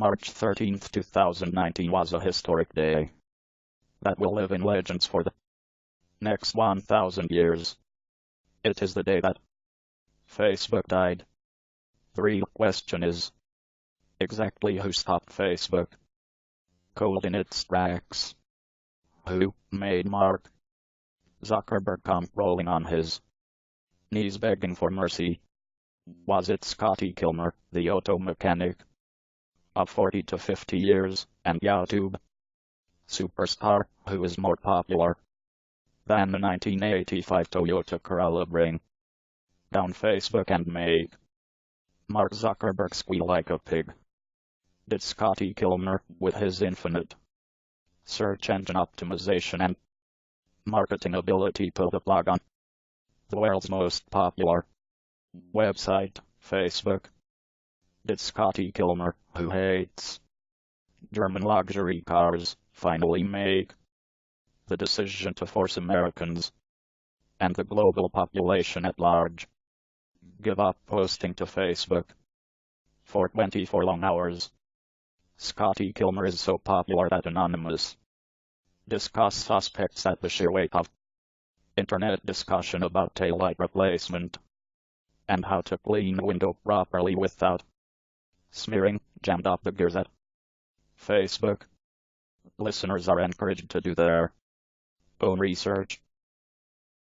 March 13, 2019 was a historic day that will live in legends for the next 1,000 years. It is the day that Facebook died. The real question is, exactly who stopped Facebook cold in its tracks? Who made Mark Zuckerberg come rolling on his knees begging for mercy? Was it Scotty Kilmer, the auto mechanic of 40 to 50 years, and YouTube superstar who is more popular than the 1985 Toyota Corolla bring down Facebook and make Mark Zuckerberg squeal like a pig? Did Scotty Kilmer, with his infinite search engine optimization and marketing ability, pull the plug on the world's most popular website, Facebook? Did Scotty Kilmer, who hates German luxury cars, finally make the decision to force Americans and the global population at large give up posting to Facebook for 24 long hours? Scotty Kilmer is so popular that Anonymous discussed suspects at the sheer weight of internet discussion about taillight replacement and how to clean the window properly without smearing jammed up the gears at Facebook. Listeners are encouraged to do their own research